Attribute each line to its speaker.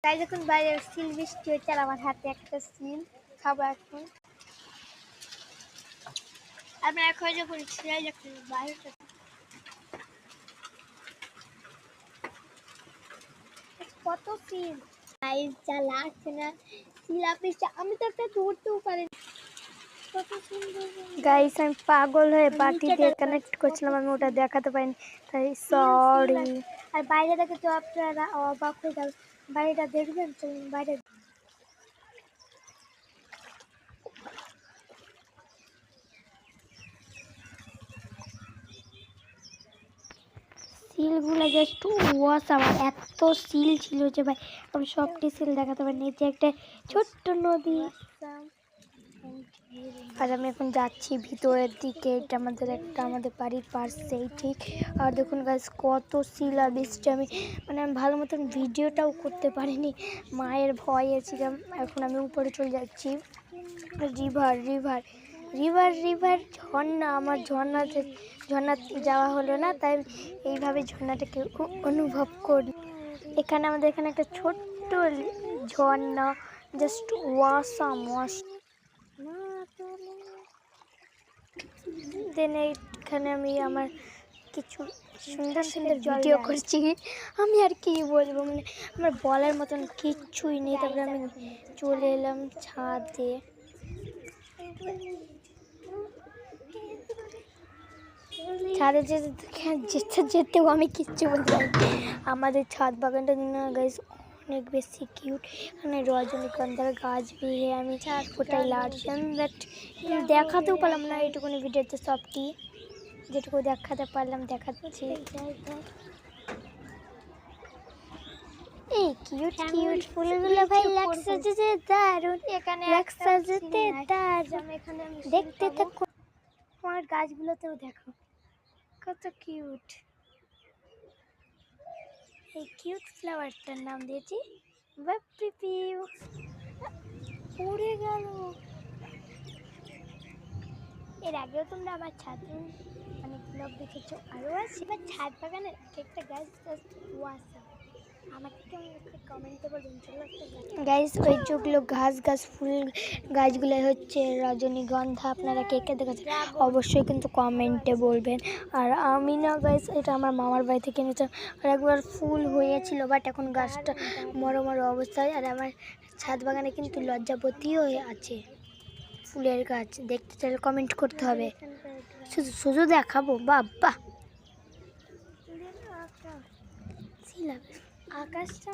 Speaker 1: তাই যখন বাইরে সিল বৃষ্টি হচ্ছে আর আমার হাতে একটা সিল খাবো এখন। আমরা এখন যখন ছিলাই যখন বাইরে কত সিল গাইস যা লাগছে না সিল আপনি আমি তো একটা ধরতেও পারি। গাইস আমি পাগল হয়ে বাটি দিয়ে কানেক্ট করছিলাম, আমি ওটা দেখাতে পারিনি, তাই সরি। আর বাইরে দেখে তো আপনারা অবাক হয়ে যাবেন, বাইরেটা দেখবেন। চলুন বাইরে। সিলগুলো জাস্ট ওয়াসাম, এত সিল ছিল যে ভাই আমি সবটি সিল দেখাতে পারিনি। যে একটা ছোট্ট নদী, আর আমি এখন যাচ্ছি ভিতরের দিকে। এটা আমাদের বাড়ির পাশেই ঠিক। আর দেখুন গাইস কত শিলা বৃষ্টি, আমি ভালো মতন ভিডিওটাও করতে পারিনি, মায়ের ভয়ে ছিলাম। এখন আমি উপরে চলে যাচ্ছি। রিভার রিভার রিভার রিভার ঝর্ণা, আমার ঝর্ণাতে যাওয়া হলো না, তাই এইভাবে ঝর্ণাটাকে অনুভব করি। এখানে আমাদের এখানে একটা ছোট্ট ঝর্ণা, জাস্ট ওয়াসাম দেন এইখানে আমি আমার কিছু সুন্দর সুন্দর ভিডিও করছি। আমি আর কি বলবো, আমার বলার মতন কিচ্ছুই নেই। তারপরে আমি চলে এলাম ছাদে। ছাদে যেতেও আমি কিচ্ছু বলতে পারি। আমাদের ছাদ বাগানটা গাইস অনেক বেশি কিউট। এখানে রজনীগন্ধার গাছ দিয়ে আমি ওটাই লাড়ছিলাম, বাট দেখাতেও পারলাম না এইটুকুনি ভিডিওতে। সবটি যেটুকু দেখাতে পারলাম দেখাচ্ছি। এই কিউট কিউট ফুলগুলো ভাই লাগছে যে দারুণ, এখানে লাগছে যেতে দারুণ। দেখতে থাকো, আমার গাছগুলোতেও দেখো কত কিউট। এই কিউট ফ্লাওয়ারটার নাম দিয়েছি বাপ্পি পিউ। উড়ে গেল। এর আগেও তোমরা আমার ছাদ অনেক ব্লগ দেখেছো, আরও আছে। এবার ছাদ বাগানের একটা গাছ জাস্ট ওয়াসাম। আমাকে কেমন একটা কমেন্টে বলুন। গাইস ওই যেগুলো গাছ ফুল গাছগুলো হচ্ছে রজনীগন্ধা। আপনারা কে কে দেখেছেন অবশ্যই কিন্তু কমেন্টে বলবেন। আর আমি না গাইস এটা আমার মামার বাড়ি থেকে এনেছিলাম, আর একবার ফুল হয়েছিল, বাট এখন গাছটা মরো অবস্থায়। আর আমার ছাদ বাগানে কিন্তু লজ্জাপতিও আছে ফুলের গাছ, দেখতে চাইলে কমেন্ট করতে হবে। শুধু দেখাবো বাবা। আকাশটা